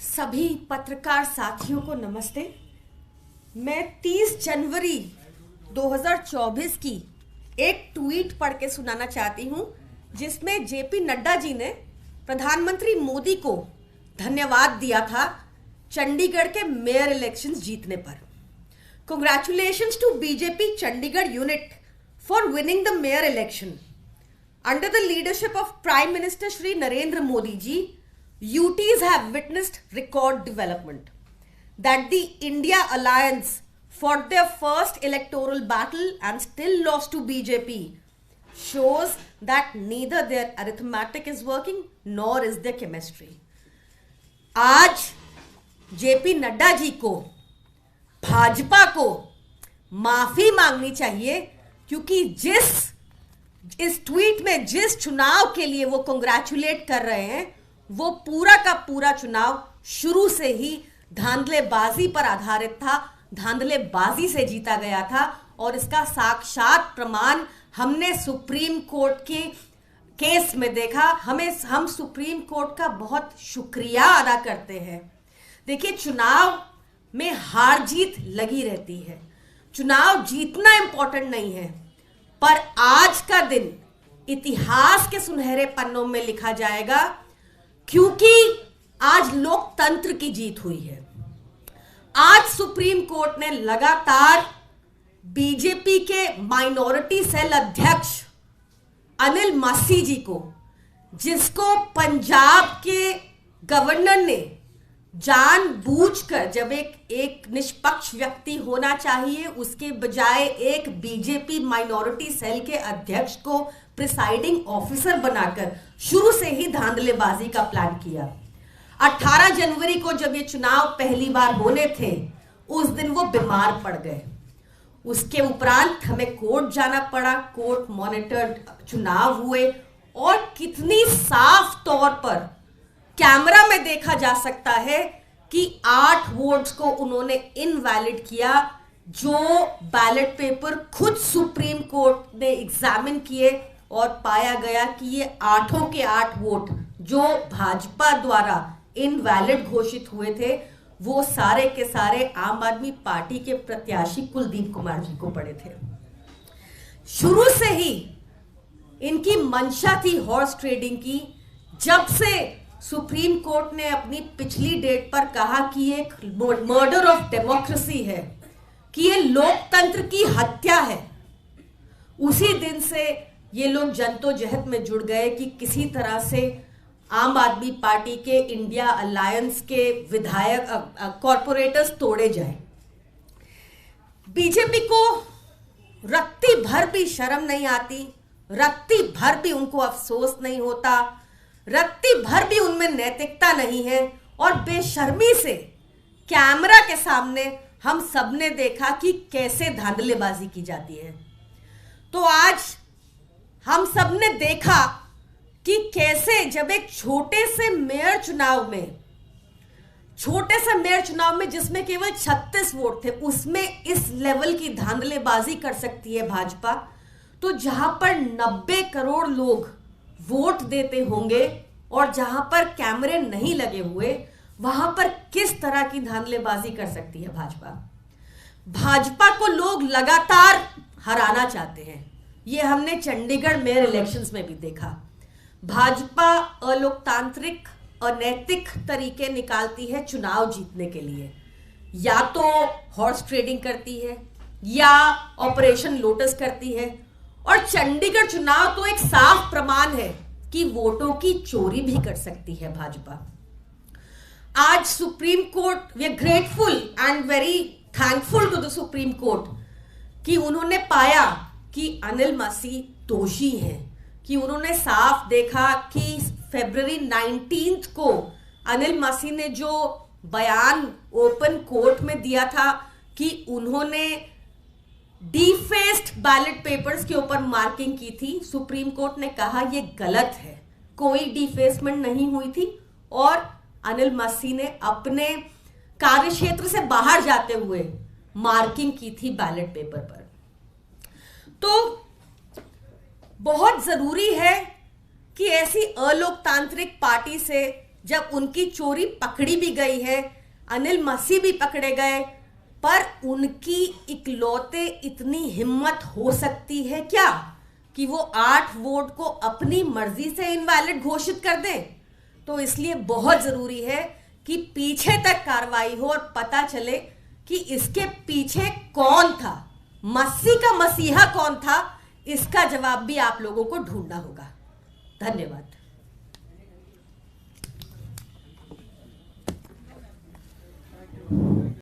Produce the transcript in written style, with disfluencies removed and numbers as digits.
सभी पत्रकार साथियों को नमस्ते। मैं 30 जनवरी 2024 की एक ट्वीट पढ़ के सुनाना चाहती हूं, जिसमें जेपी नड्डा जी ने प्रधानमंत्री मोदी को धन्यवाद दिया था चंडीगढ़ के मेयर इलेक्शंस जीतने पर। Congratulations to BJP Chandigarh unit for winning the mayor election. Under the leadership of Prime Minister Shri Narendra Modi ji, UTs have witnessed record development. That the India Alliance fought their first electoral battle and still lost to BJP shows that neither their arithmetic is working nor is their chemistry. आज JP Nadda ji को, भाजपा को माफी मांगनी चाहिए, क्योंकि इस tweet में जिस चुनाव के लिए वो कांग्रेचुलेट कर रहे हैं, वो पूरा का पूरा चुनाव शुरू से ही धांधलेबाजी पर आधारित था, धांधलेबाजी से जीता गया था। और इसका साक्षात प्रमाण हमने सुप्रीम कोर्ट के केस में देखा। हम सुप्रीम कोर्ट का बहुत शुक्रिया अदा करते हैं। देखिए, चुनाव में हार जीत लगी रहती है, चुनाव जीतना इंपॉर्टेंट नहीं है, पर आज का दिन इतिहास के सुनहरे पन्नों में लिखा जाएगा, क्योंकि आज लोकतंत्र की जीत हुई है। आज सुप्रीम कोर्ट ने लगातार बीजेपी के माइनॉरिटी सेल अध्यक्ष अनिल मासी जी को, जिसको पंजाब के गवर्नर ने जानबूझकर, जब एक निष्पक्ष व्यक्ति होना चाहिए, उसके बजाय एक बीजेपी माइनॉरिटी सेल के अध्यक्ष को प्रिसाइडिंग ऑफिसर बनाकर शुरू से ही धांधलेबाजी का प्लान किया। 18 जनवरी को जब ये चुनाव पहली बार होने थे, उस दिन वो बीमार पड़ गए। उसके उपरांत हमें कोर्ट जाना पड़ा, कोर्ट मॉनिटर्ड चुनाव हुए, और कितनी साफ तौर पर कैमरा में देखा जा सकता है कि 8 वोट्स को उन्होंने इनवैलिड किया, जो बैलेट पेपर खुद सुप्रीम कोर्ट ने एग्जामिन किए, और पाया गया कि ये 8 के 8 वोट जो भाजपा द्वारा इनवैलिड घोषित हुए थे, वो सारे के सारे आम आदमी पार्टी के प्रत्याशी कुलदीप कुमार जी को पड़े थे। शुरू से ही इनकी मंशा थी हॉर्स ट्रेडिंग की। जब से सुप्रीम कोर्ट ने अपनी पिछली डेट पर कहा कि ये एक मर्डर ऑफ डेमोक्रेसी है, कि ये लोकतंत्र की हत्या है, उसी दिन से ये लोग जद्दोजहद में जुड़ गए कि किसी तरह से आम आदमी पार्टी के इंडिया अलायंस के विधायक कॉर्पोरेटर्स तोड़े जाए। बीजेपी को रत्ती भर भी शर्म नहीं आती, रत्ती भर भी उनको अफसोस नहीं होता, रत्ती भर भी उनमें नैतिकता नहीं है, और बेशर्मी से कैमरा के सामने हम सबने देखा कि कैसे धांधलेबाजी की जाती है। तो आज हम सबने देखा कि कैसे जब एक छोटे से मेयर चुनाव में जिसमें केवल 36 वोट थे, उसमें इस लेवल की धांधलेबाजी कर सकती है भाजपा, तो जहां पर 90 करोड़ लोग वोट देते होंगे और जहां पर कैमरे नहीं लगे हुए, वहां पर किस तरह की धांधलेबाजी कर सकती है भाजपा। भाजपा को लोग लगातार हराना चाहते हैं, ये हमने चंडीगढ़ मेयर इलेक्शंस में भी देखा। भाजपा अलोकतांत्रिक, अनैतिक तरीके निकालती है चुनाव जीतने के लिए, या तो हॉर्स ट्रेडिंग करती है या ऑपरेशन लोटस करती है, और चंडीगढ़ चुनाव तो एक साफ प्रमाण है कि वोटों की चोरी भी कर सकती है भाजपा। आज Supreme Court, we are grateful and very thankful to the Supreme Court कि उन्होंने पाया कि अनिल मासी दोषी हैं, कि उन्होंने साफ देखा कि फरवरी 19 को अनिल मासी ने जो बयान ओपन कोर्ट में दिया था कि उन्होंने डीफेस्ड बैलेट पेपर्स के ऊपर मार्किंग की थी, सुप्रीम कोर्ट ने कहा यह गलत है, कोई डीफेसमेंट नहीं हुई थी, और अनिल मासी ने अपने कार्यक्षेत्र से बाहर जाते हुए मार्किंग की थी बैलेट पेपर पर। तो बहुत जरूरी है कि ऐसी अलोकतांत्रिक पार्टी से जब उनकी चोरी पकड़ी भी गई है, अनिल मसीह भी पकड़े गए, पर उनकी इकलौते इतनी हिम्मत हो सकती है क्या कि वो 8 वोट को अपनी मर्जी से इनवैलिड घोषित कर दें? तो इसलिए बहुत जरूरी है कि पीछे तक कार्रवाई हो और पता चले कि इसके पीछे कौन था, मसीह का मसीहा कौन था। इसका जवाब भी आप लोगों को ढूंढना होगा। धन्यवाद।